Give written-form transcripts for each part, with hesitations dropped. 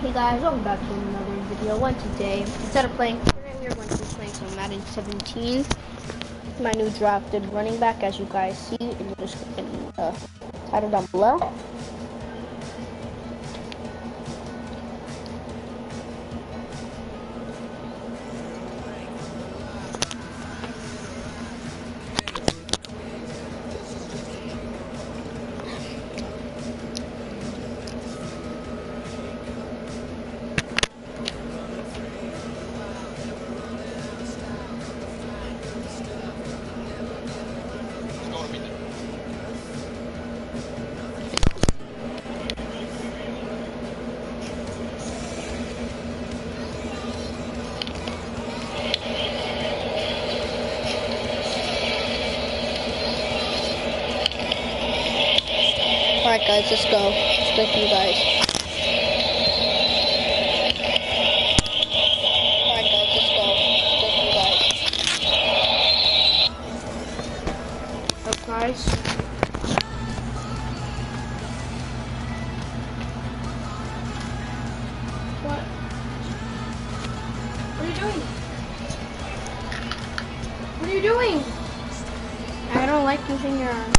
Hey guys, welcome back to another video. Today, instead of playing Fortnite, we are going to be playing some Madden 17. My new drafted running back, as you guys see in the description, title down below. Alright guys, let's go. Let's play for you guys. Alright guys, let's go. Let's play for you guys. Up guys. What? What are you doing? What are you doing? I don't like using your arm.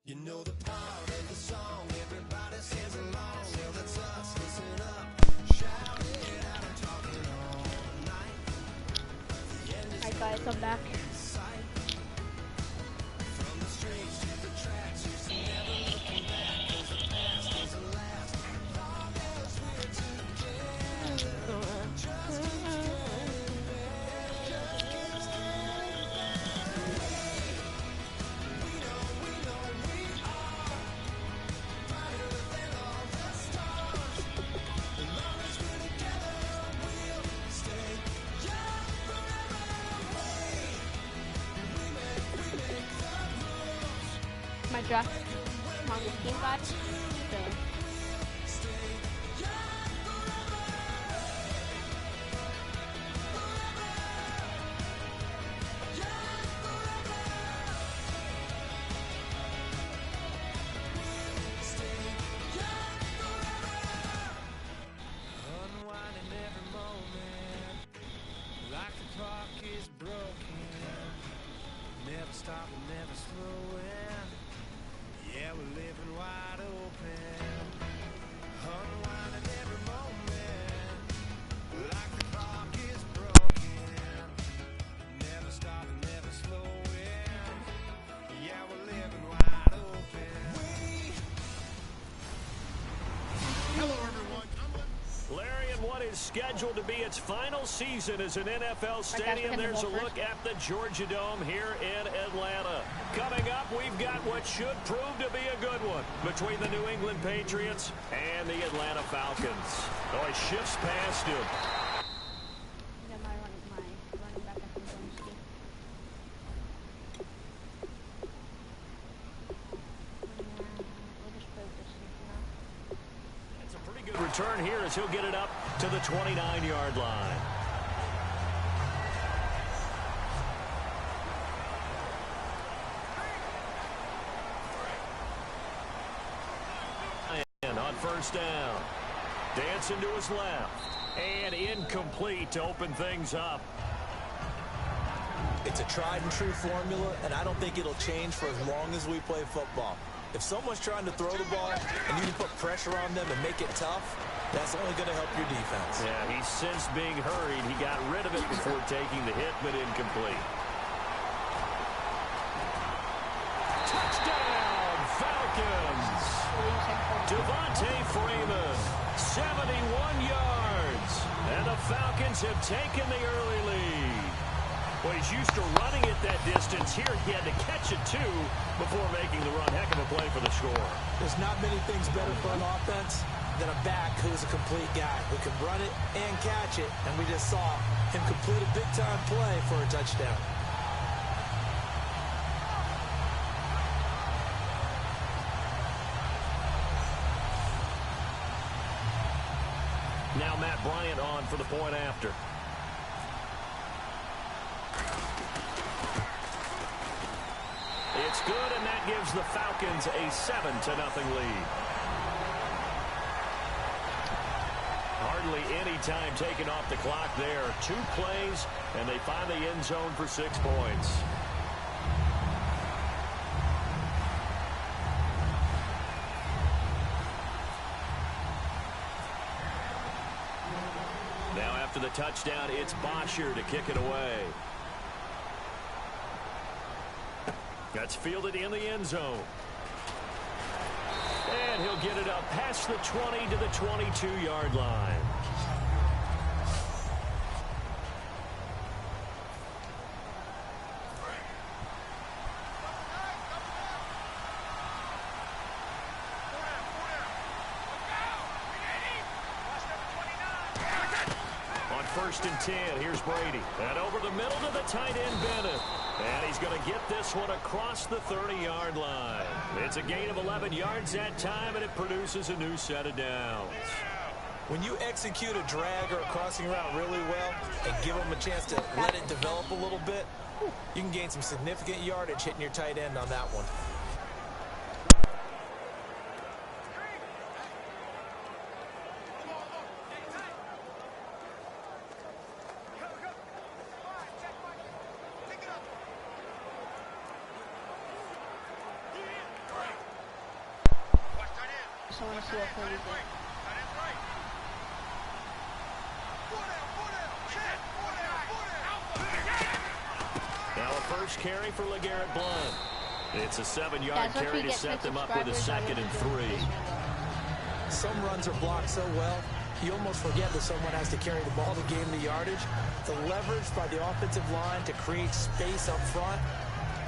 You know the part of the song, everybody sings along. Well, that's us, listen up, shout it out, I'm talking all night. Hi guys, I'm back. From the streets to the tracks, you see never looking back, 'cause the past is the last. Long as we're together, just keep My draft on the team guys. So. unwinding every moment, like the clock is broken. Never stopping, never slowing. Yeah, we're living wide open, unwinding every moment, like the clock is broken. Never stopping, never slowing. Yeah, we're living wide open. Hello, everyone. Larry, in what is scheduled to be its final season as an NFL stadium, there's a look at the Georgia Dome here in Atlanta. Coming up, we've got what should prove to be a good one between the New England Patriots and the Atlanta Falcons. Oh, he shifts past him. Yeah, my running back I think I'm still. We'll just play with this now. It's a pretty good return here as he'll get it up to the 29-yard line. And on first down, dancing to his left, and incomplete to open things up. It's a tried and true formula, and I don't think it'll change for as long as we play football. If someone's trying to throw the ball and you can put pressure on them and make it tough, that's only going to help your defense. Yeah, he sensed being hurried. He got rid of it before taking the hit, but incomplete. Touchdown, Falcons! Devontae Freeman, 71 yards. And the Falcons have taken the early lead. Well, he's used to running it that distance. Here he had to catch it, too, before making the run. Heck of a play for the score. There's not many things better for an offense than a back who's a complete guy who can run it and catch it, and we just saw him complete a big-time play for a touchdown. Now Matt Bryant on for the point after. It's good, and that gives the Falcons a 7-0 lead. hardly any time taken off the clock there. 2 plays, and they find the end zone for 6 points. Now after the touchdown, it's Bosher to kick it away. That's fielded in the end zone. And he'll get it up past the 20 to the 22-yard line. On 1st and 10, here's Brady. And over the middle to the tight end, Bennett. And he's going to get this one across the 30-yard line. It's a gain of 11 yards that time, and it produces a new set of downs. When you execute a drag or a crossing route really well and give them a chance to let it develop a little bit, you can gain some significant yardage hitting your tight end on that one. I want to see what play we get. Now a first carry for LeGarrette Blount. It's a 7-yard carry to set them up with a 2nd and 3. Some runs are blocked so well, you almost forget that someone has to carry the ball to gain the yardage. The leverage by the offensive line to create space up front,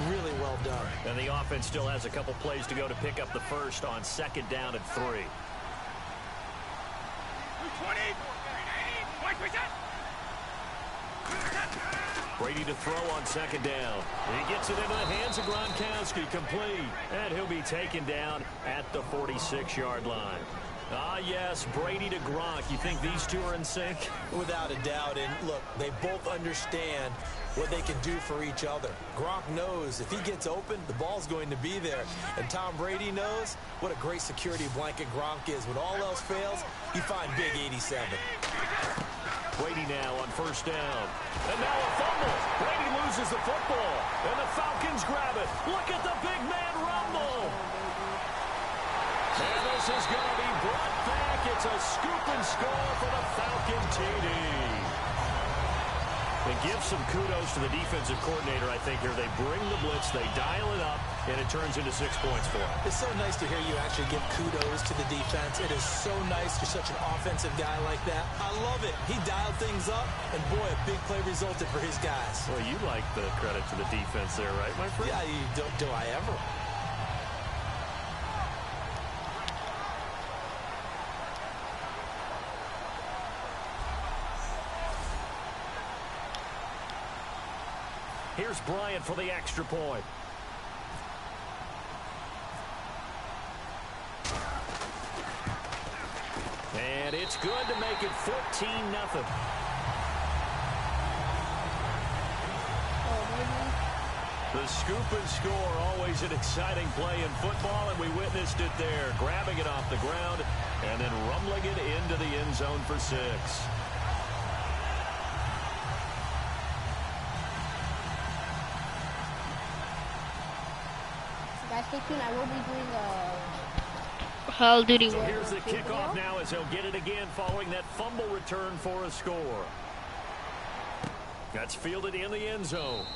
really well done. And the offense still has a couple plays to go to pick up the first on 2nd down and 3. Brady to throw on 2nd down. He gets it into the hands of Gronkowski, complete. And he'll be taken down at the 46-yard line. Ah, yes, Brady to Gronk. You think these two are in sync? Without a doubt. And look, they both understand what they can do for each other. Gronk knows if he gets open, the ball's going to be there. And Tom Brady knows what a great security blanket Gronk is. When all else fails, you find big 87. Brady now on 1st down. And now a fumble. Brady loses the football. And the Falcons grab it. Look at the big man rumble. And this is going to be brought back. It's a scoop and score for the Falcon TD. And give some kudos to the defensive coordinator, I think, here. They bring the blitz, they dial it up, and it turns into 6 points for them. It's so nice to hear you actually give kudos to the defense. It is so nice you're such an offensive guy like that. I love it. He dialed things up, and boy, a big play resulted for his guys. Well, you like the credit to the defense there, right, my friend? Yeah, do I ever? Here's Bryant for the extra point. And it's good to make it 14-0. The scoop and score, always an exciting play in football, and we witnessed it there. Grabbing it off the ground and then rumbling it into the end zone for 6. Guys, stay tuned. I will be doing Call of Duty. So here's the kickoff now as he'll get it again following that fumble return for a score. That's fielded in the end zone.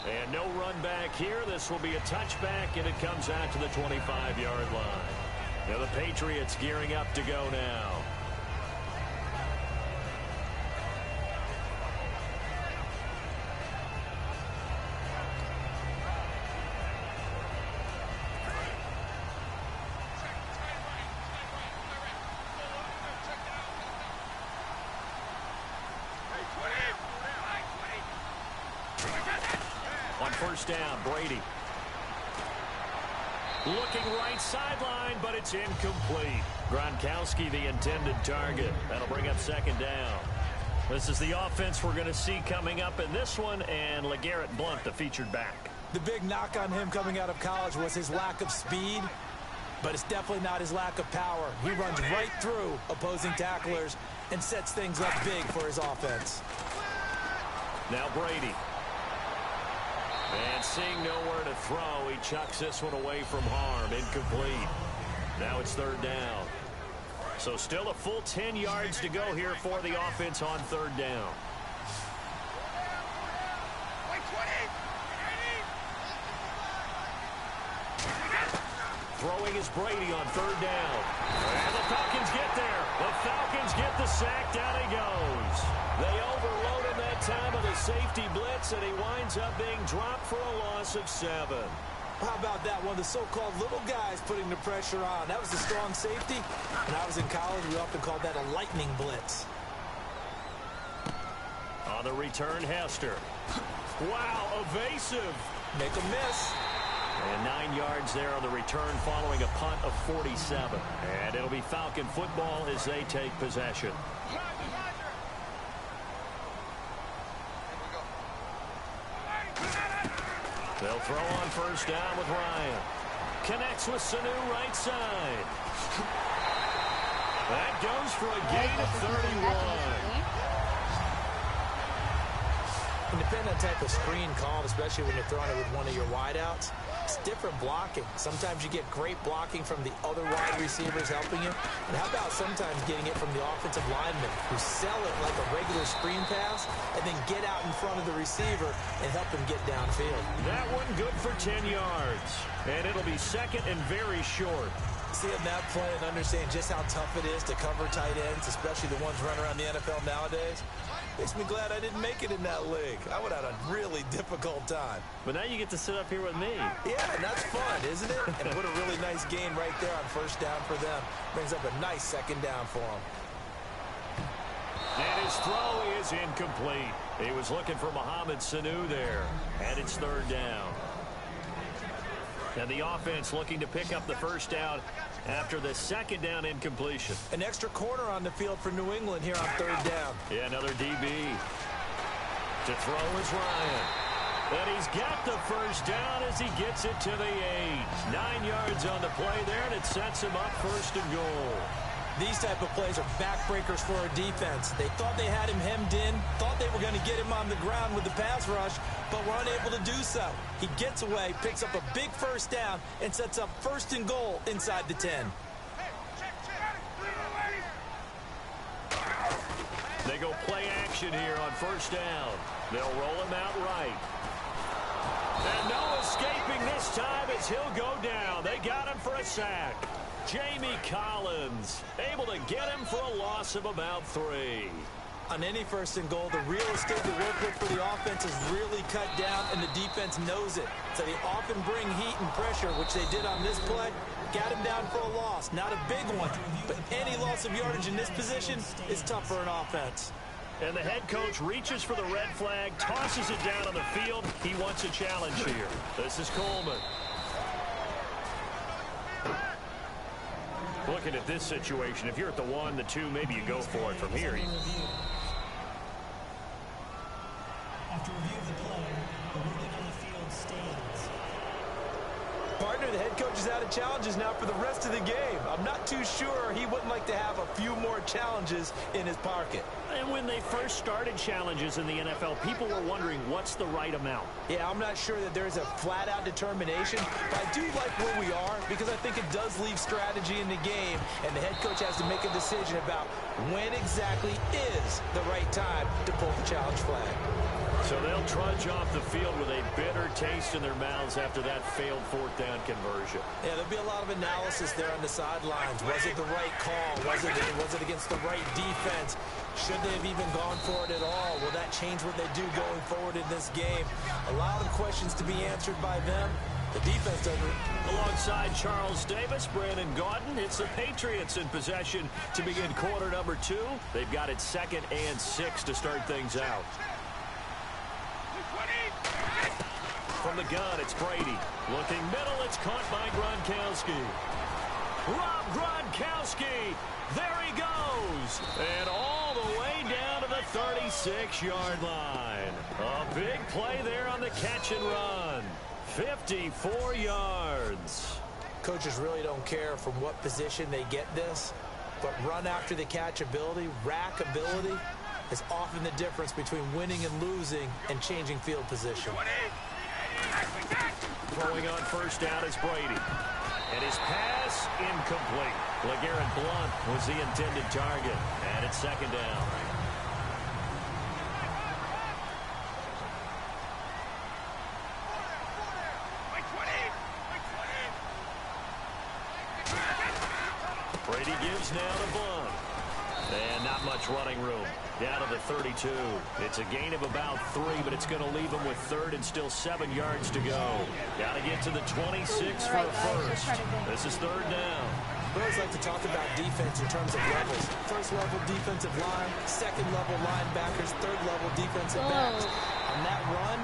And no run back here. This will be a touchback, and it comes out to the 25-yard line. Now the Patriots gearing up to go now. On 1st down, Brady. Looking right sideline, but it's incomplete. Gronkowski, the intended target. That'll bring up 2nd down. This is the offense we're going to see coming up in this one, and LeGarrette Blount, the featured back. The big knock on him coming out of college was his lack of speed, but it's definitely not his lack of power. He runs right through opposing tacklers and sets things up big for his offense. Now Brady. And seeing nowhere to throw, he chucks this one away from harm. Incomplete. Now it's third down. So still a full 10 yards to go here for the offense on third down. Throwing is Brady on third down. And the Falcons get there. The Falcons get the sack. Down he goes. They overload him that time of the safety blitz, and he winds up being dropped for a loss of 7. How about that one? The so-called little guys putting the pressure on. That was a strong safety. When I was in college, we often called that a lightning blitz. On the return, Hester. Wow, evasive. Make a miss. And 9 yards there on the return following a punt of 47. And it'll be Falcon football as they take possession. They'll throw on first down with Ryan. Connects with Sanu right side. That goes for a gain of 31. And depending on the type of screen called, especially when you're throwing it with one of your wideouts, it's different blocking. Sometimes you get great blocking from the other wide receivers helping you. And how about sometimes getting it from the offensive linemen who sell it like a regular screen pass and then get out in front of the receiver and help him get downfield. That one good for 10 yards. And it'll be second and very short. Seeing that play and understand just how tough it is to cover tight ends, especially the ones running around the NFL nowadays, makes me glad I didn't make it in that league. I would have had a really difficult time. But now you get to sit up here with me. Yeah, and that's fun, isn't it? And what a really nice gain right there on first down for them. Brings up a nice second down for them. And his throw is incomplete. He was looking for Mohamed Sanu there. And it's third down. And the offense looking to pick up the first down after the second down incompletion. An extra corner on the field for New England here on third down. Yeah, another DB. To throw is Ryan. And he's got the first down as he gets it to the 8. 9 yards on the play there, and it sets him up first and goal. These type of plays are backbreakers for a defense. They thought they had him hemmed in, thought they were going to get him on the ground with the pass rush, but were unable to do so. He gets away, picks up a big first down, and sets up first and goal inside the 10. They go play action here on first down. They'll roll him out right. And no escaping this time as he'll go down. They got him for a sack. Jamie Collins able to get him for a loss of about 3. On any first and goal, the real estate to work with for the offense is really cut down, and the defense knows it. So they often bring heat and pressure, which they did on this play. Got him down for a loss. Not a big one, but any loss of yardage in this position is tough for an offense. And the head coach reaches for the red flag, tosses it down on the field. He wants a challenge here. This is Coleman. Looking at this situation, if you're at the 1, the 2, maybe you go for it from here. After review of the play, the ruling on the field stands. Partner, the head coach is out of challenges now for the rest of the game. I'm not too sure he wouldn't like to have a few more challenges in his pocket. And when they first started challenges in the NFL, people were wondering what's the right amount. Yeah, I'm not sure that there's a flat-out determination, but I do like where we are because I think it does leave strategy in the game, and the head coach has to make a decision about when exactly is the right time to pull the challenge flag. So they'll trudge off the field with a bitter taste in their mouths after that failed fourth down conversion. Yeah, there'll be a lot of analysis there on the sidelines. Was it the right call? Was it against the right defense? Should they have even gone for it at all? Will that change what they do going forward in this game? A lot of questions to be answered by them. The defense doesn't. Alongside Charles Davis, Brandon Gaudin, it's the Patriots in possession to begin quarter number 2. They've got it 2nd and 6 to start things out. From the gun, it's Brady. Looking middle, it's caught by Gronkowski. Rob Gronkowski, there he goes. And all the way down to the 36-yard line. A big play there on the catch and run. 54 yards. Coaches really don't care from what position they get this. But run after the catch ability, rack ability, is often the difference between winning and losing and changing field position. Throwing on first down is Brady. And his pass incomplete. LeGarrette Blount was the intended target. And it's second down. Brady gives now to Blount. And not much running room. Down to the 32. It's a gain of about 3, but it's going to leave him with third and still 7 yards to go. Got to get to the 26 for a first. This is third down. We always like to talk about defense in terms of levels. First level defensive line, second level linebackers, third level defensive backs. On that run,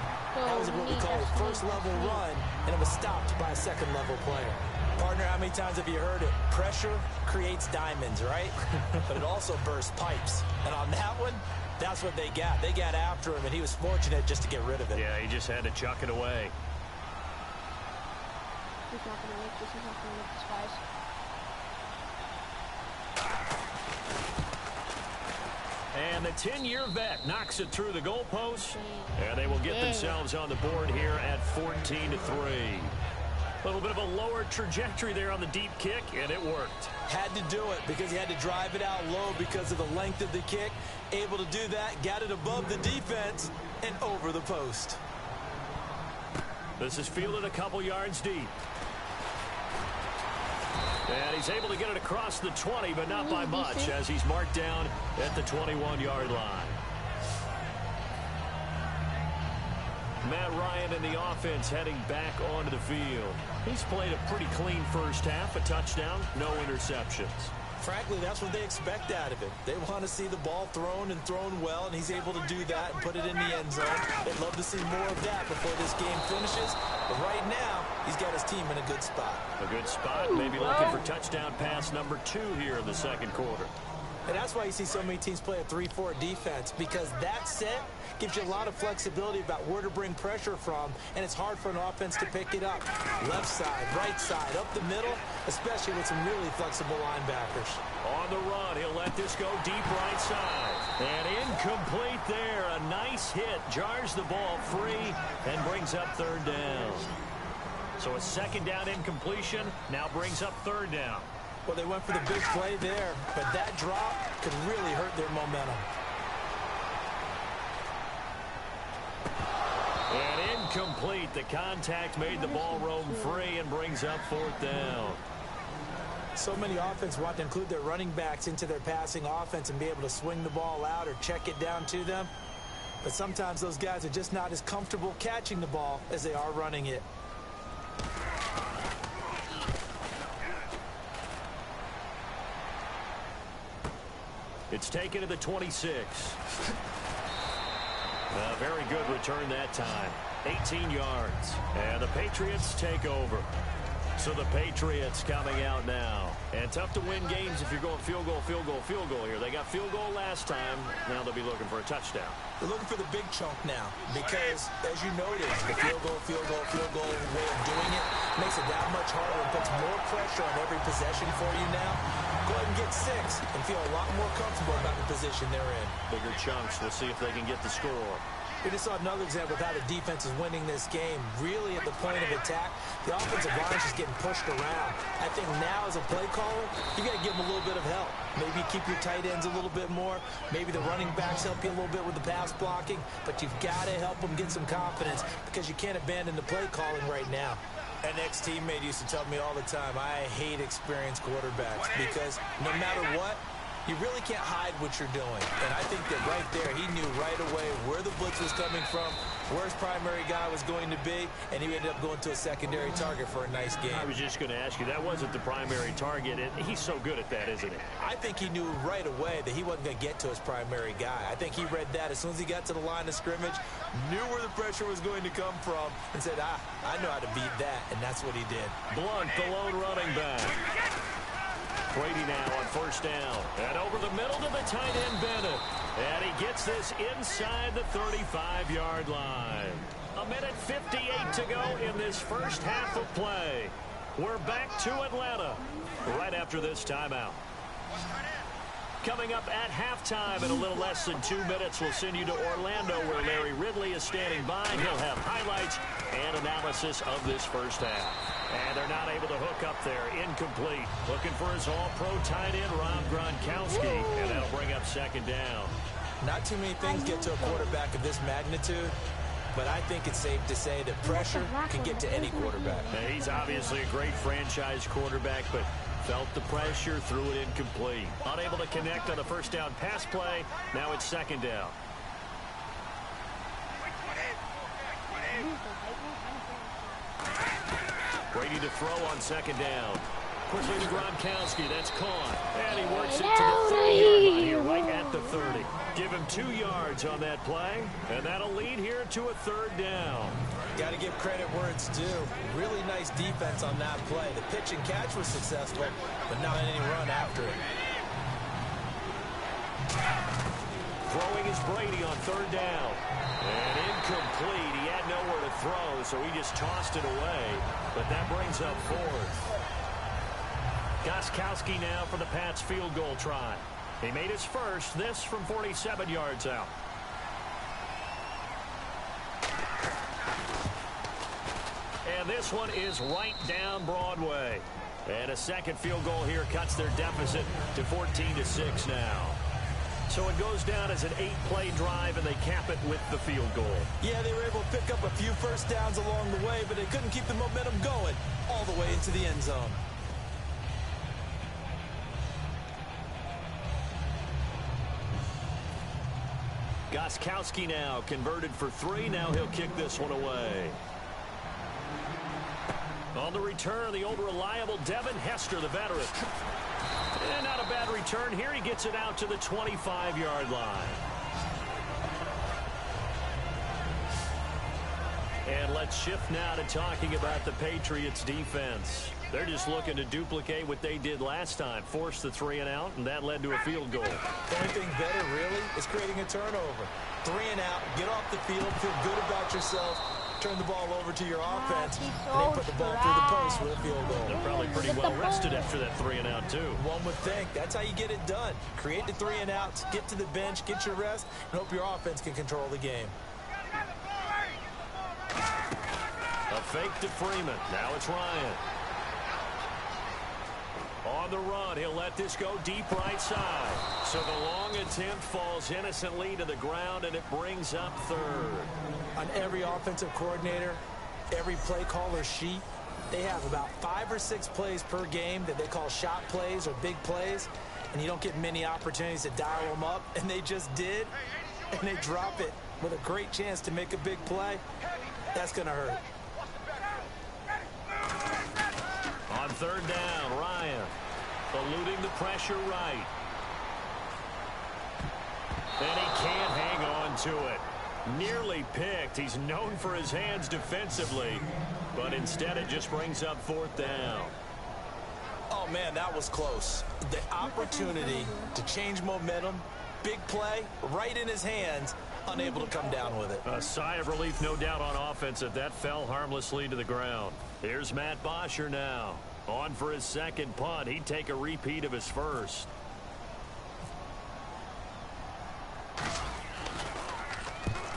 that was what we call a first level run, and it was stopped by a second level player. Partner, how many times have you heard it? Pressure creates diamonds, right? But it also bursts pipes. And on that one, that's what they got. They got after him, and he was fortunate just to get rid of it. Yeah, he just had to chuck it away. He's not going to make this. He's not going to make this, guys. And the 10-year vet knocks it through the goalpost. And they will get themselves on the board here at 14-3. A little bit of a lower trajectory there on the deep kick, and it worked. Had to do it because he had to drive it out low because of the length of the kick. Able to do that, got it above the defense and over the post. This is fielded a couple yards deep. And he's able to get it across the 20, but not by much as he's marked down at the 21-yard line. Matt Ryan and the offense heading back onto the field. He's played a pretty clean first half, a touchdown, no interceptions. Frankly, that's what they expect out of him. They want to see the ball thrown and thrown well, and he's able to do that and put it in the end zone. They'd love to see more of that before this game finishes. But right now, he's got his team in a good spot. A good spot, maybe looking for touchdown pass number 2 here in the second quarter. And that's why you see so many teams play a 3-4 defense, because that set gives you a lot of flexibility about where to bring pressure from, and it's hard for an offense to pick it up. Left side, right side, up the middle, especially with some really flexible linebackers. On the run, he'll let this go deep right side. And incomplete there. A nice hit. Jars the ball free and brings up third down. So a second down incompletion now brings up third down. Well, they went for the big play there, but that drop could really hurt their momentum. And incomplete. The contact made the ball roam free and brings up fourth down. So many offenses want to include their running backs into their passing offense and be able to swing the ball out or check it down to them. But sometimes those guys are just not as comfortable catching the ball as they are running it. It's taken to the 26. A very good return that time. 18 yards. And the Patriots take over. So the Patriots coming out now. And tough to win games if you're going field goal, field goal, field goal here. They got field goal last time. Now they'll be looking for a touchdown. They're looking for the big chunk now because, as you noted, the field goal way of doing it makes it that much harder and puts more pressure on every possession for you now. Go ahead and get 6 and feel a lot more comfortable about the position they're in. Bigger chunks. We'll see if they can get the score. We just saw another example of how the defense is winning this game. Really at the point of attack, the offensive line is just getting pushed around. I think now as a play caller, you got to give them a little bit of help. Maybe keep your tight ends a little bit more. Maybe the running backs help you a little bit with the pass blocking. But you've got to help them get some confidence because you can't abandon the play calling right now. An ex-teammate used to tell me all the time, I hate experienced quarterbacks because no matter what, you really can't hide what you're doing. And I think that right there, he knew right away where the blitz was coming from, where his primary guy was going to be, and he ended up going to a secondary target for a nice game. I was just going to ask you, that wasn't the primary target. He's so good at that, isn't he? I think he knew right away that he wasn't going to get to his primary guy. I think he read that as soon as he got to the line of scrimmage, knew where the pressure was going to come from, and said, I know how to beat that, and that's what he did. Blount, the lone running back. Brady now on first down. And over the middle to the tight end, Bennett. And he gets this inside the 35-yard line. A minute 58 to go in this first half of play. We're back to Atlanta right after this timeout. Coming up at halftime in a little less than 2 minutes, we'll send you to Orlando where Larry Ridley is standing by. He'll have highlights and analysis of this first half. And they're not able to hook up there. Incomplete. Looking for his all-pro tight end, Rob Gronkowski. And that'll bring up second down. Not too many things get to a quarterback of this magnitude, but I think it's safe to say that pressure can get to any quarterback. Now, he's obviously a great franchise quarterback, but felt the pressure, threw it incomplete. Unable to connect on the first down pass play. Now it's second down. Brady to throw on second down. Quickly to Gronkowski. That's caught. And he works it to the 30-yard line here, right at the 30. Give him 2 yards on that play, and that'll lead here to a third down. Got to give credit where it's due. Really nice defense on that play. The pitch and catch was successful, but not any run after it. Throwing is Brady on third down. And incomplete. He had nowhere to throw, so he just tossed it away. But that brings up fourth. Gronkowski now for the Pats field goal try. He made his first, this from 47 yards out. And this one is right down Broadway. And a second field goal here cuts their deficit to 14-6 now. So it goes down as an 8-play drive, and they cap it with the field goal. Yeah, they were able to pick up a few first downs along the way, but they couldn't keep the momentum going all the way into the end zone. Gronkowski now converted for 3. Now he'll kick this one away. On the return, the old reliable Devin Hester, the veteran. And not a bad return here. He gets it out to the 25-yard line. And let's shift now to talking about the Patriots defense. They're just looking to duplicate what they did last time, force the 3-and-out, and that led to a field goal. The only thing better, really, is creating a turnover. 3-and-out, get off the field, feel good about yourself, turn the ball over to your offense, and they put the ball through the post with a field goal. They're probably pretty well rested after that 3-and-out, too. One would think. That's how you get it done. Create the 3-and-outs, get to the bench, get your rest, and hope your offense can control the game. A fake to Freeman. Now it's Ryan. On the run, he'll let this go deep right side. So the long attempt falls innocently to the ground, and it brings up third. On every offensive coordinator, every play caller sheet, they have about 5 or 6 plays per game that they call shot plays or big plays, and you don't get many opportunities to dial them up, and they just did, and they drop it with a great chance to make a big play. That's going to hurt. On third down, Ryan eluding the pressure right. And he can't hang on to it. Nearly picked. He's known for his hands defensively, but instead it just brings up fourth down. Oh, man, that was close. The opportunity to change momentum, big play, right in his hands, unable to come down with it. A sigh of relief, no doubt, on offense if that fell harmlessly to the ground. Here's Matt Bosher now. On for his second punt. He'd take a repeat of his first.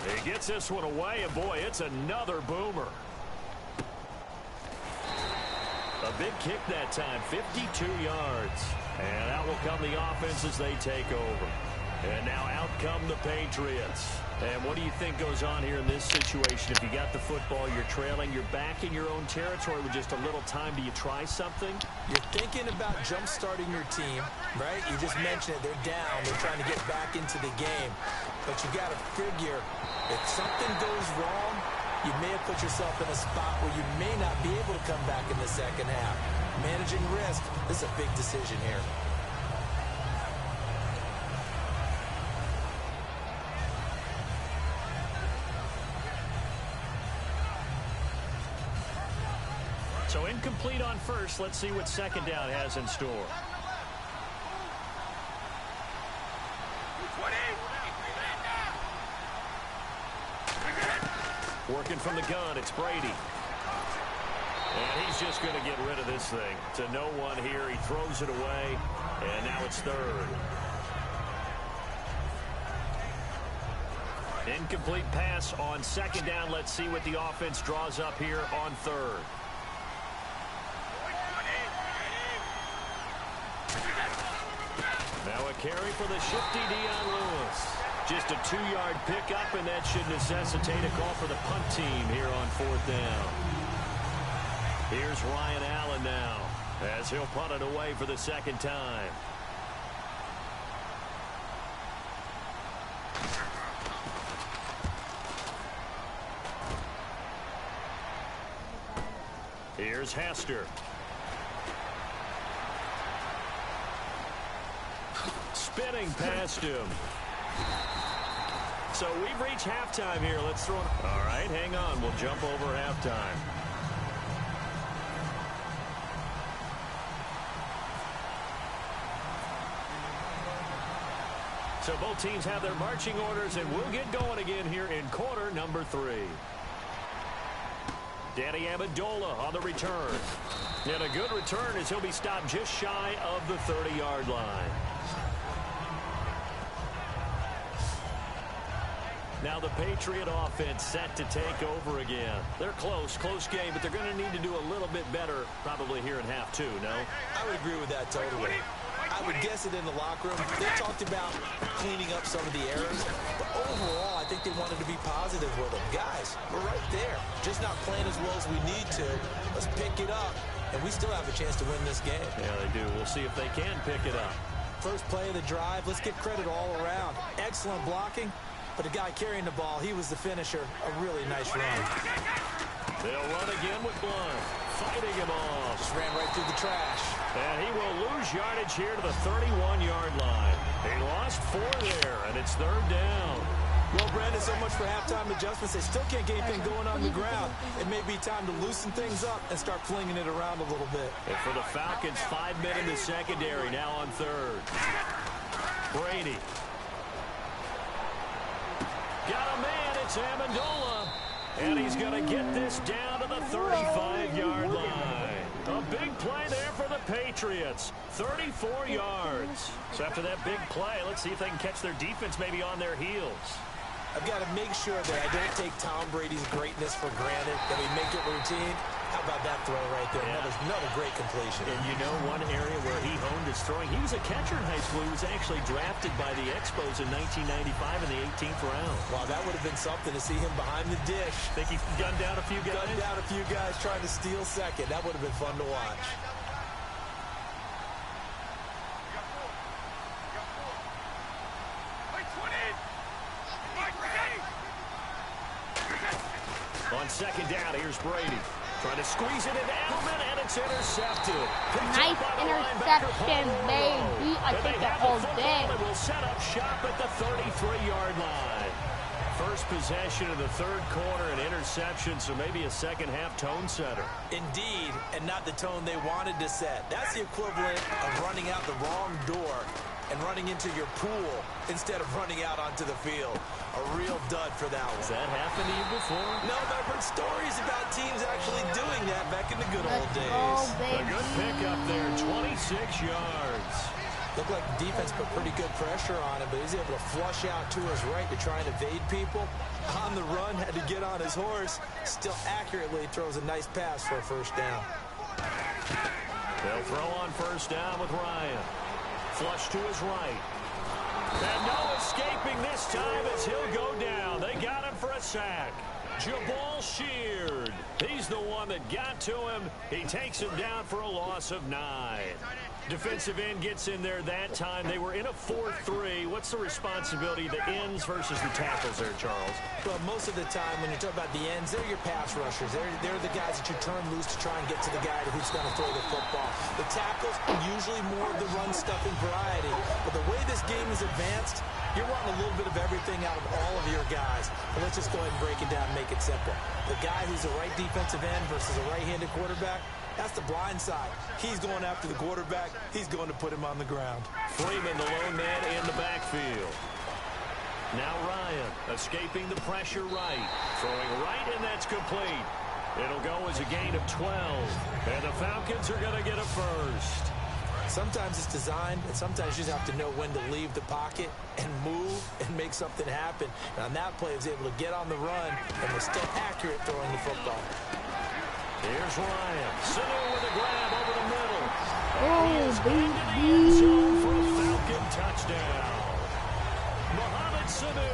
He gets this one away, and boy, it's another boomer. A big kick that time, 52 yards. And out will come the offense as they take over. And now out come the Patriots. And what do you think goes on here in this situation? If you got the football, you're trailing, you're back in your own territory with just a little time. Do you try something? You're thinking about jump-starting your team, right? You just mentioned it. They're down. They're trying to get back into the game. But you got to figure, if something goes wrong, you may have put yourself in a spot where you may not be able to come back in the second half. Managing risk, this is a big decision here. So incomplete on first. Let's see what second down has in store. Working from the gun, it's Brady. And he's just going to get rid of this thing. To no one here. He throws it away. And now it's third. Incomplete pass on second down. Let's see what the offense draws up here on third. Now a carry for the shifty Dion Lewis. Just a 2-yard pickup, and that should necessitate a call for the punt team here on fourth down. Here's Ryan Allen now as he'll punt it away for the second time. Here's Hester. Spinning past him. So we've reached halftime here. Let's throw it. All right, hang on. We'll jump over halftime. So both teams have their marching orders, and we'll get going again here in quarter number 3. Danny Amendola on the return. And a good return as he'll be stopped just shy of the 30-yard line. Now the Patriot offense set to take over again. They're close game, but they're going to need to do a little bit better probably here in half 2, no? I would agree with that totally. I would guess it in the locker room. They talked about cleaning up some of the errors, but overall, I think they wanted to be positive with them. Guys, we're right there. Just not playing as well as we need to. Let's pick it up, and we still have a chance to win this game. Yeah, they do. We'll see if they can pick it up. First play of the drive. Let's get credit all around. Excellent blocking, but the guy carrying the ball, he was the finisher. A really nice run. They'll run again with Blunt. Fighting him off. Just ran right through the trash. And he will lose yardage here to the 31-yard line. He lost 4 there, and it's third down. Well, Brandon, so much for halftime adjustments. They still can't get anything going on the ground. It may be time to loosen things up and start flinging it around a little bit. And for the Falcons, 5 men in the secondary now on third. Brady. Got a man. It's Amendola. And he's going to get this down to the 35-yard line. A big play there for the Patriots. 34 yards. So after that big play, let's see if they can catch their defense maybe on their heels. I've got to make sure that I don't take Tom Brady's greatness for granted, that we make it routine. How about that throw right there? Yeah. Another great completion. And you know one area where he honed his throwing, he was a catcher in high school. He was actually drafted by the Expos in 1995 in the 18th round. Wow, that would have been something to see him behind the dish. Think he gunned down a few guys? Gunned down a few guys trying to steal second. That would have been fun to watch. On second down, here's Brady. Trying to squeeze it into Edelman, and it's intercepted. Nice interception, baby. I think the whole day. It will set up shop at the 33-yard line. First possession of the third quarter, an interception, so maybe a second-half tone setter. Indeed, and not the tone they wanted to set. That's the equivalent of running out the wrong door and running into your pool instead of running out onto the field. A real dud for that one. Has that happened to you before? No, but I've heard stories about teams actually doing that back in the good old days. A good pickup there, 26 yards. Looked like the defense put pretty good pressure on him, but he's able to flush out to his right to try and evade people. On the run, had to get on his horse. Still accurately throws a nice pass for a first down. They'll throw on first down with Ryan. Flush to his right. And no escaping this time as he'll go down. They got him for a sack. Jabal Sheard. He's the one that got to him. He takes him down for a loss of 9. Defensive end gets in there that time. They were in a 4-3. What's the responsibility of the ends versus the tackles there, Charles? Well, most of the time when you talk about the ends, they're your pass rushers. They're the guys that you turn loose to try and get to the guy who's going to throw the football. The tackles are usually more of the run-stuffing variety. But the way this game is advanced, you're wanting a little bit of everything out of all of your guys. But let's just go ahead and break it down and make it simple. The guy who's a right defensive end versus a right-handed quarterback, that's the blind side. He's going after the quarterback. He's going to put him on the ground. Freeman, the lone man in the backfield. Now Ryan escaping the pressure right. Throwing right, and that's complete. It'll go as a gain of 12. And the Falcons are going to get a first. Sometimes it's designed, and sometimes you just have to know when to leave the pocket and move and make something happen. And on that play, he was able to get on the run and was still accurate throwing the football. Here's Ryan. Sanu with a grab over the middle. Oh, baby. End zone for a Falcon touchdown. Mohamed Sanu,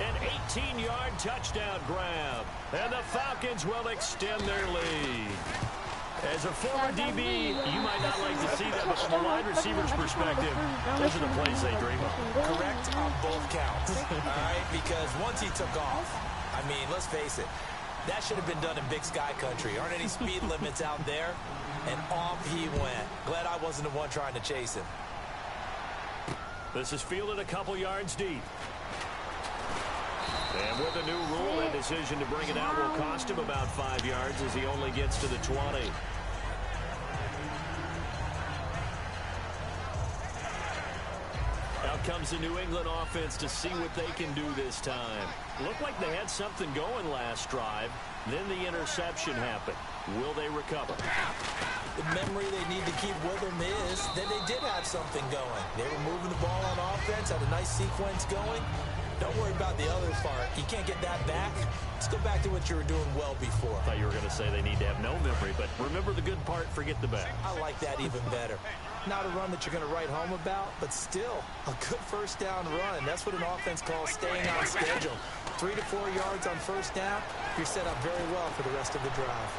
an 18-yard touchdown grab. And the Falcons will extend their lead. As a former DB, you might not like to see that, but from a wide receiver's perspective, those are the plays they dream of. Correct on both counts, all right? Because once he took off, I mean, let's face it, that should have been done in Big Sky country. Aren't any speed limits out there? And off he went. Glad I wasn't the one trying to chase him. This is fielded a couple yards deep. And with a new rule, that decision to bring it out will cost him about 5 yards as he only gets to the 20. Out comes the New England offense to see what they can do this time. Looked like they had something going last drive. Then the interception happened. Will they recover? The memory they need to keep with them is that they did have something going. They were moving the ball on offense, had a nice sequence going. Don't worry about the other part. You can't get that back. Let's go back to what you were doing well before. I thought you were going to say they need to have no memory, but remember the good part, forget the bad. I like that even better. Not a run that you're going to write home about, but still a good first down run. That's what an offense calls staying on schedule. 3 to 4 yards on first down, you're set up very well for the rest of the drive.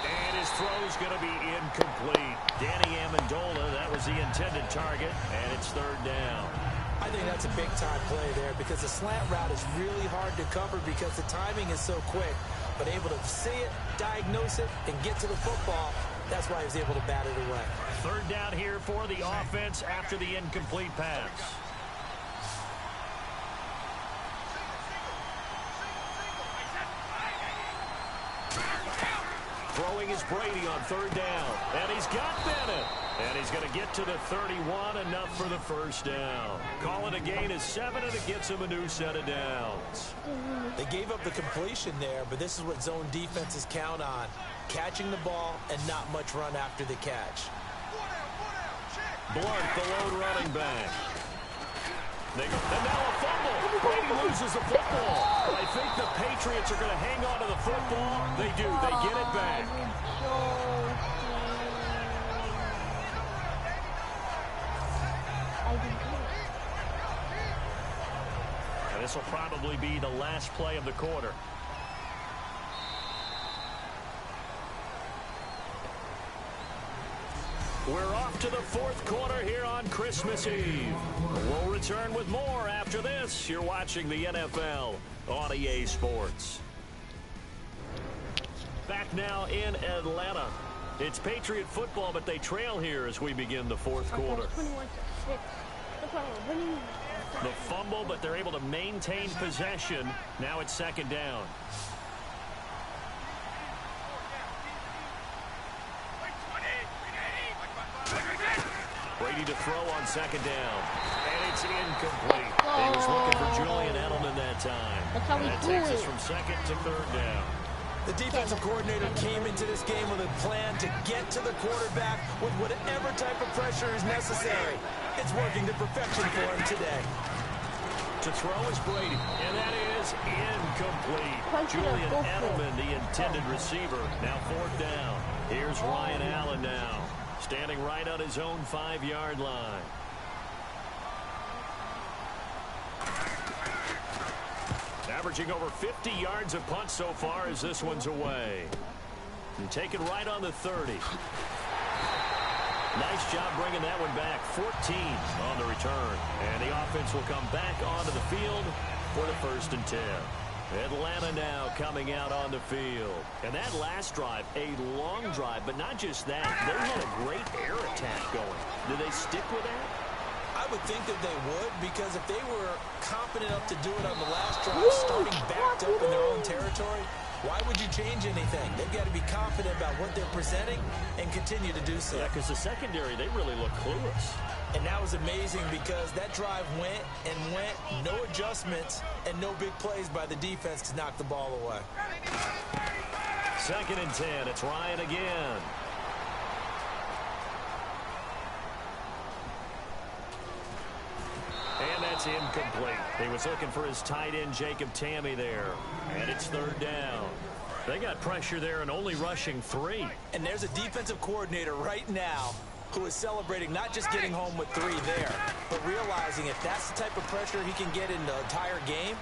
And his throw's going to be incomplete. Danny Amendola, that was the intended target, and it's third down. I think that's a big-time play there because the slant route is really hard to cover because the timing is so quick. But able to see it, diagnose it, and get to the football, that's why he was able to bat it away. Third down here for the offense after the incomplete pass. Throwing is Brady on third down. And he's got Bennett. And he's going to get to the 31, enough for the first down. Call it a gain of 7, and it gets him a new set of downs. They gave up the completion there, but this is what zone defenses count on. Catching the ball and not much run after the catch. Blunt, the lone running back. And now a fumble. Brady loses the football. I think the Patriots are going to hang on to the football. They do. They get it back. And this will probably be the last play of the quarter. We're off to the fourth quarter here on Christmas Eve. We'll return with more after this. You're watching the NFL on EA Sports. Back now in Atlanta. It's Patriot football, but they trail here as we begin the fourth quarter. The fumble, but they're able to maintain possession. Now it's second down. Brady to throw on second down. And it's incomplete. He was looking for Julian Edelman that time. And that takes us from second to third down. The defensive coordinator came into this game with a plan to get to the quarterback with whatever type of pressure is necessary. It's working to perfection for him today. To throw is Brady, and that is incomplete. Julian Edelman, the intended receiver, now fourth down. Here's Ryan Allen now, standing right on his own 5-yard line. Averaging over 50 yards a punt so far as this one's away. And taken right on the 30. Nice job bringing that one back. 14 on the return. And the offense will come back onto the field for the 1st and 10. Atlanta now coming out on the field. And that last drive, a long drive, but not just that. They had a great air attack going. Do they stick with that? I would think that they would, because if they were confident enough to do it on the last drive, starting backed up in their own territory, why would you change anything? They've got to be confident about what they're presenting and continue to do so. Yeah, because the secondary, they really look clueless. And that was amazing because that drive went and went, no adjustments, and no big plays by the defense to knock the ball away. 2nd and 10. It's Ryan again. And that's incomplete. He was looking for his tight end, Jacob Tammy, there. And it's 3rd down. They got pressure there and only rushing 3. And there's a defensive coordinator right now who is celebrating not just getting home with 3 there, but realizing if that's the type of pressure he can get in the entire game,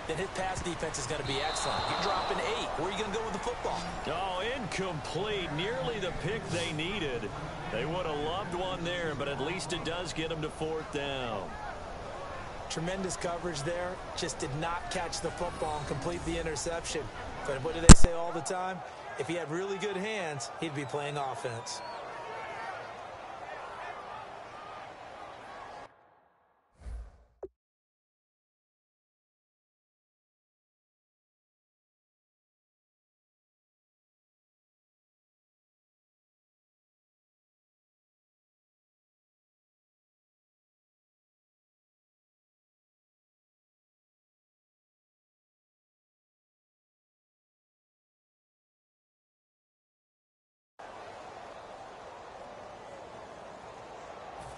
then his pass defense is going to be excellent. You're dropping 8. Where are you going to go with the football? Oh, incomplete. Nearly the pick they needed. They would have loved one there, but at least it does get them to 4th down. Tremendous coverage there. Just did not catch the football and complete the interception. But what do they say all the time? If he had really good hands, he'd be playing offense.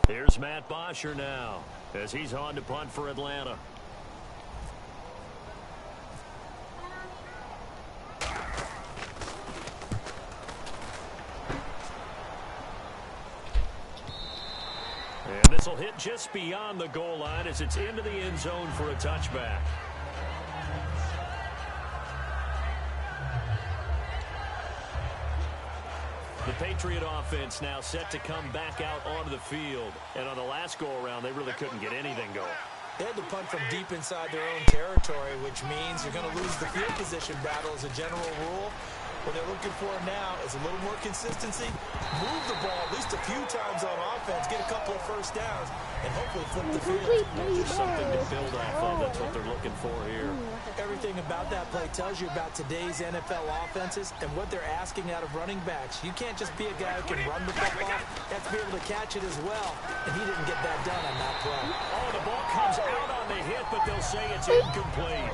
Here's Matt Bosher now as he's on to punt for Atlanta. And this will hit just beyond the goal line as it's into the end zone for a touchback. The Patriot offense now set to come back out onto the field. And on the last go-around, they really couldn't get anything going. They had to punt from deep inside their own territory, which means you're going to lose the field position battle as a general rule. What they're looking for now is a little more consistency, move the ball at least a few times on offense, get a couple of first downs, and hopefully flip the field. Just something to build off of. That's what they're looking for here. Everything about that play tells you about today's NFL offenses and what they're asking out of running backs. You can't just be a guy who can run the football. You have to be able to catch it as well, and he didn't get that done on that play. Oh, the ball comes out on the hit, but they'll say it's incomplete.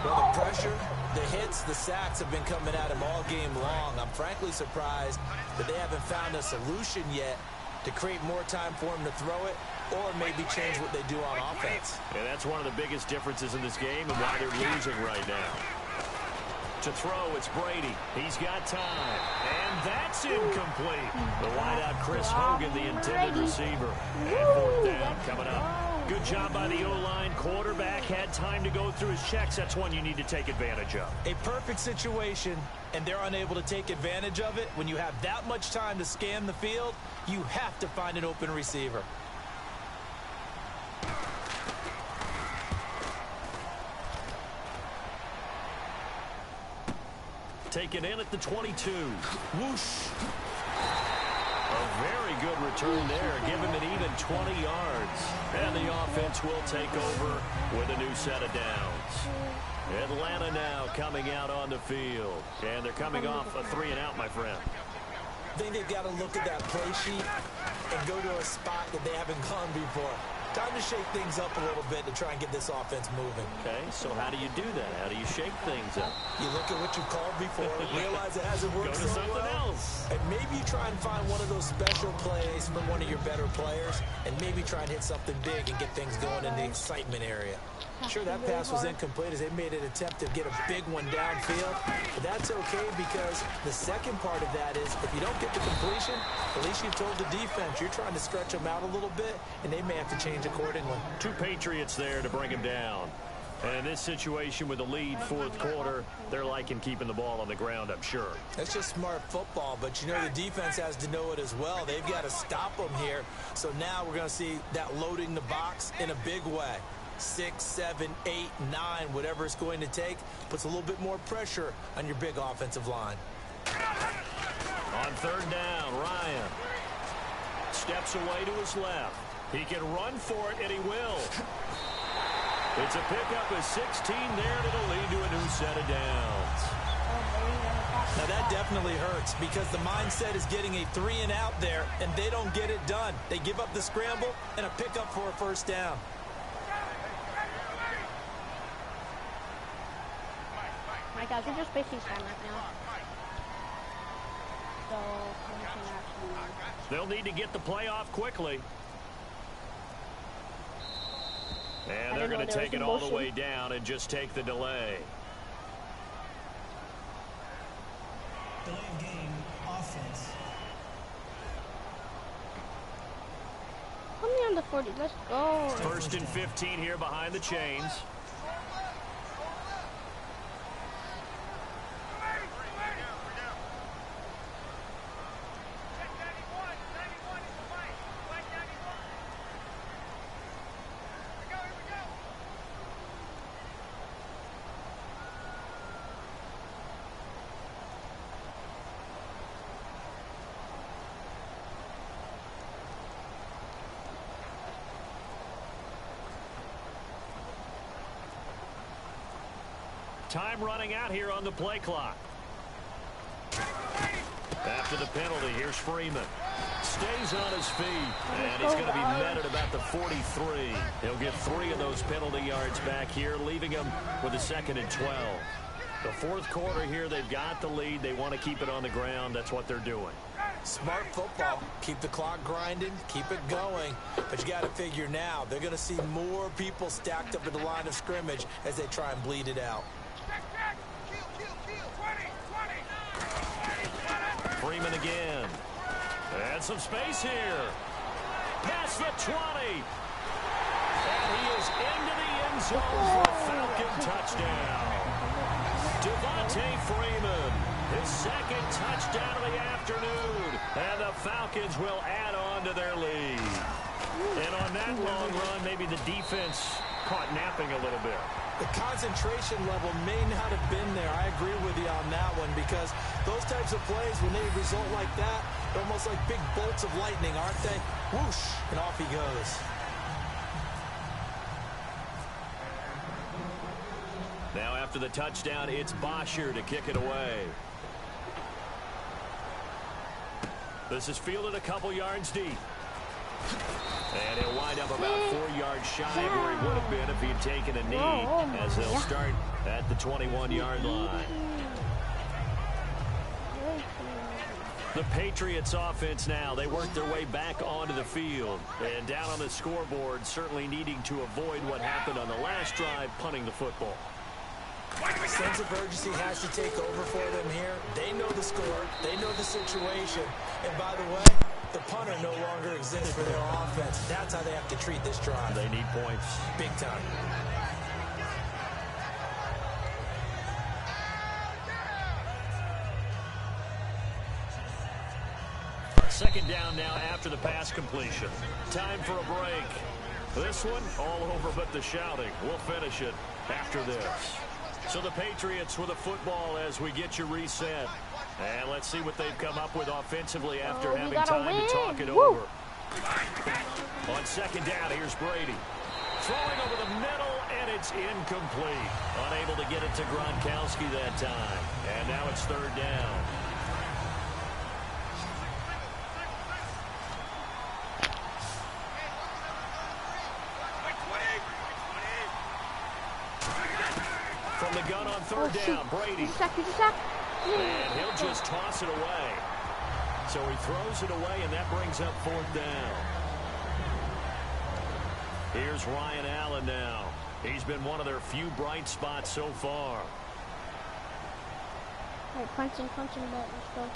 Well, the pressure, the hits, the sacks have been coming at him all game long. I'm frankly surprised that they haven't found a solution yet to create more time for him to throw it or maybe change what they do on offense. And that's one of the biggest differences in this game and why they're losing right now. To throw, it's Brady. He's got time. And that's incomplete. The wideout, Chris Hogan, the intended receiver. And 4th down coming up. Good job by the O-line. Quarterback had time to go through his checks. That's one you need to take advantage of. A perfect situation, and they're unable to take advantage of it. When you have that much time to scan the field, you have to find an open receiver. Taken in at the 22. Whoosh. A very good return there. Give him an even 20 yards. And the offense will take over with a new set of downs. Atlanta now coming out on the field. And they're coming off a 3-and-out, my friend. I think they've got to look at that play sheet and go to a spot that they haven't gone before. Time to shake things up a little bit to try and get this offense moving. Okay, so how do you do that? How do you shake things up? You look at what you called before, realize it hasn't worked Go to so something well, else. and maybe you try and find one of those special plays from one of your better players, and maybe try and hit something big and get things going in the excitement area. Sure, that pass was incomplete as they made an attempt to get a big one downfield, but that's okay because the second part of that is if you don't get the completion, at least you've told the defense you're trying to stretch them out a little bit, and they may have to change accordingly. 2 Patriots there to bring him down. And in this situation with the lead 4th quarter, they're liking keeping the ball on the ground, I'm sure. That's just smart football, but you know the defense has to know it as well. They've got to stop them here. So now we're going to see that loading the box in a big way. 6, 7, 8, 9, whatever it's going to take, puts a little bit more pressure on your big offensive line. On 3rd down, Ryan steps away to his left. He can run for it, and he will. It's a pickup of 16 there, and it'll lead to a new set of downs. Now that definitely hurts because the mindset is getting a 3-and-out there, and they don't get it done. They give up the scramble and a pickup for a 1st down. My guys, we're just wasting time right now. They'll need to get the play off quickly. And they're going to take it all the way down and just take the delay. Delay of game, offense. Put me on the 40. Let's go. First and 15 here behind the chains. Time running out here on the play clock. After the penalty, here's Freeman. Stays on his feet, and he's going to be met at about the 43. He'll get 3 of those penalty yards back here, leaving him with a 2nd and 12. The fourth quarter here, they've got the lead. They want to keep it on the ground. That's what they're doing. Smart football. Keep the clock grinding. Keep it going. But you got to figure now, they're going to see more people stacked up at the line of scrimmage as they try and bleed it out. Freeman again. And some space here. Past the 20. And he is into the end zone for a Falcon touchdown. Devontae Freeman, his 2nd touchdown of the afternoon. And the Falcons will add on to their lead. And on that long run, maybe the defense caught napping a little bit. The concentration level may not have been there. I agree with you on that one, because those types of plays, when they result like that, they're almost like big bolts of lightning, aren't they? Whoosh, and off he goes. Now after the touchdown, it's Bosher to kick it away. This is fielded a couple yards deep. And he'll wind up about 4 yards shy of where he would have been if he'd taken a knee, as they'll start at the 21-yard line. The Patriots offense now, they work their way back onto the field. And down on the scoreboard, certainly needing to avoid what happened on the last drive, punting the football. Sense of urgency has to take over for them here. They know the score. They know the situation. And by the way, the punter no longer exists for their offense. That's how they have to treat this drive. They need points. Big time. Second down now after the pass completion. Time for a break. This one, all over but the shouting. We'll finish it after this. So the Patriots with a football as we get you reset. And let's see what they've come up with offensively after having time to talk it over. On second down, here's Brady. Throwing over the middle, and it's incomplete. Unable to get it to Gronkowski that time. And now it's third down. From the gun on third down, Brady. And he'll just toss it away. So he throws it away, and that brings up fourth down. Here's Ryan Allen now. He's been one of their few bright spots so far. Punching, let's go.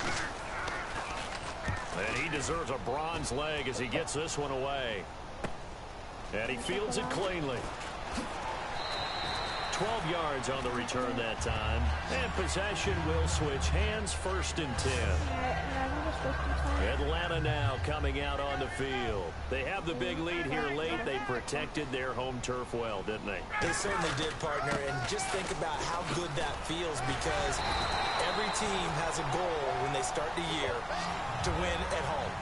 And he deserves a bronze leg as he gets this one away. And he fields it cleanly. 12 yards on the return that time. And possession will switch hands, first and 10. Atlanta now coming out on the field. They have the big lead here late. They protected their home turf well, didn't they? They certainly did, partner. And just think about how good that feels, because every team has a goal when they start the year to win at home.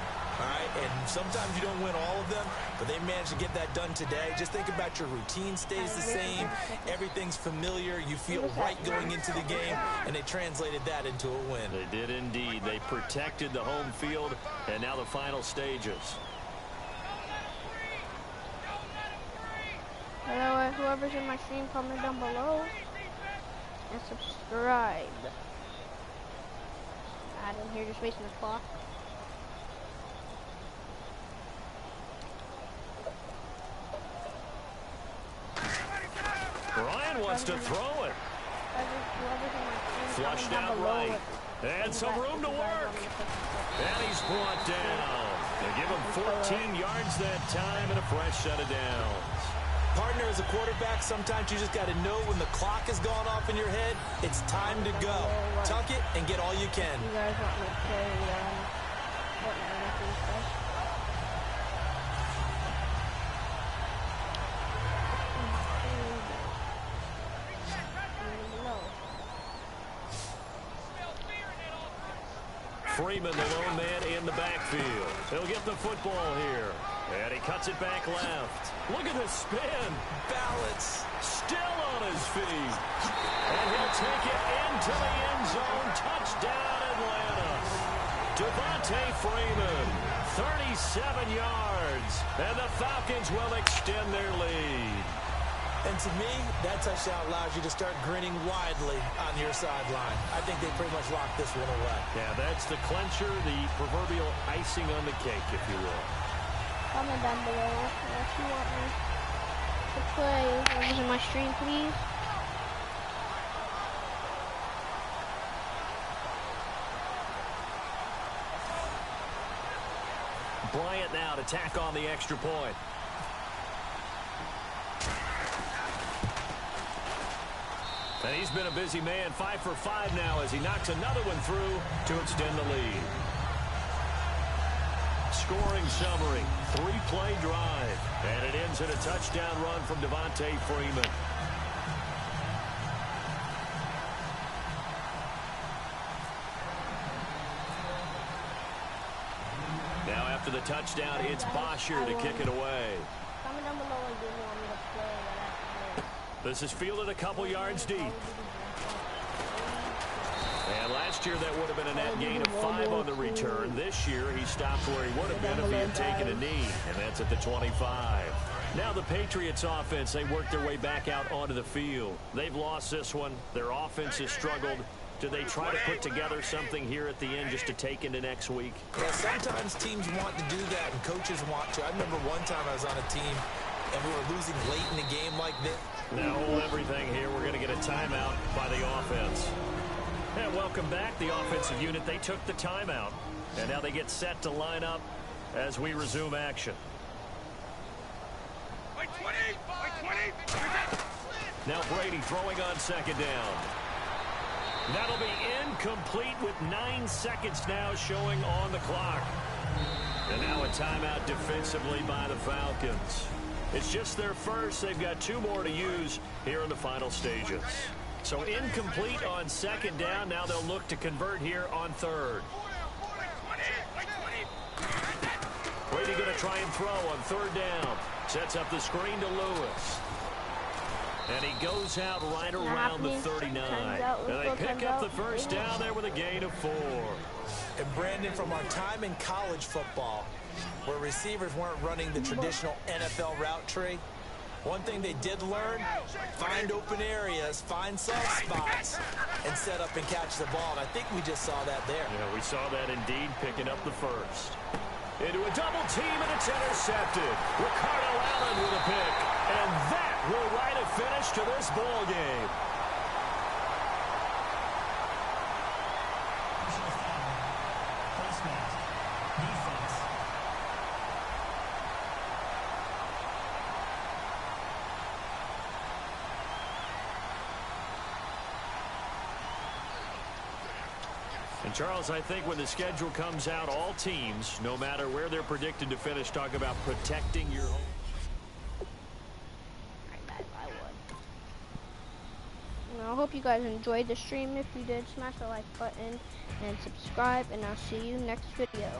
All right, and sometimes you don't win all of them, but they managed to get that done today. Just think about your routine stays the same. Everything's familiar. You feel right going into the game, and they translated that into a win. They did indeed. They protected the home field, and now the final stages. Hello, whoever's in my stream, comment down below and subscribe. I didn't hear just wasting the clock. wants to throw it. Flushed out right. And some room to work. And he's brought down. They give him 14 yards that time and a fresh set of downs. Partner, as a quarterback, sometimes you just got to know when the clock has gone off in your head, it's time to go. Tuck it and get all you can. You guys want me to play Fortnite after this, guys? Freeman, the lone man in the backfield. He'll get the football here. And he cuts it back left. Look at the spin. Balance. Still on his feet. And he'll take it into the end zone. Touchdown, Atlanta. Devontae Freeman, 37 yards. And the Falcons will extend their lead. And to me, that touchdown allows you to start grinning widely on your sideline. I think they pretty much locked this one away. Yeah, that's the clincher, the proverbial icing on the cake, if you will. Comment down below if you want me to play whoever's in my stream, please. Bryant now to tack on the extra point. And he's been a busy man, 5 for 5 now as he knocks another one through to extend the lead. Scoring summary, 3-play drive. And it ends in a touchdown run from Devontae Freeman. Now after the touchdown, it's Bosher to kick it away. Comment down below if you want me to play that. This is fielded a couple yards deep. And last year that would have been a net gain of 5 on the return. This year he stopped where he would have been if he had taken a knee, and that's at the 25. Now the Patriots offense, they work their way back out onto the field. They've lost this one. Their offense has struggled. Do they try to put together something here at the end just to take into next week? Yeah, sometimes teams want to do that and coaches want to. I remember one time I was on a team and we were losing late in a game like this. Now hold everything here. We're going to get a timeout by the offense. And welcome back. The offensive unit, they took the timeout. And now they get set to line up as we resume action. Now Brady throwing on second down. That'll be incomplete with 9 seconds now showing on the clock. And now a timeout defensively by the Falcons. It's just their first. They've got 2 more to use here in the final stages. So incomplete on second down. Now they'll look to convert here on third. Brady going to try and throw on third down. Sets up the screen to Lewis. And he goes out right around the 39. And they pick up the first down there with a gain of 4. And Brandon, from our time in college football, where receivers weren't running the traditional NFL route tree, one thing they did learn, find open areas, find soft spots, and set up and catch the ball. And I think we just saw that there. Yeah, we saw that indeed, picking up the first. Into a double team, and it's intercepted. Ricardo Allen with a pick. And that will write a finish to this ball game. And Charles, I think when the schedule comes out, all teams, no matter where they're predicted to finish, talk about protecting your home. I hope you guys enjoyed the stream. If you did, smash the like button and subscribe, and I'll see you next video.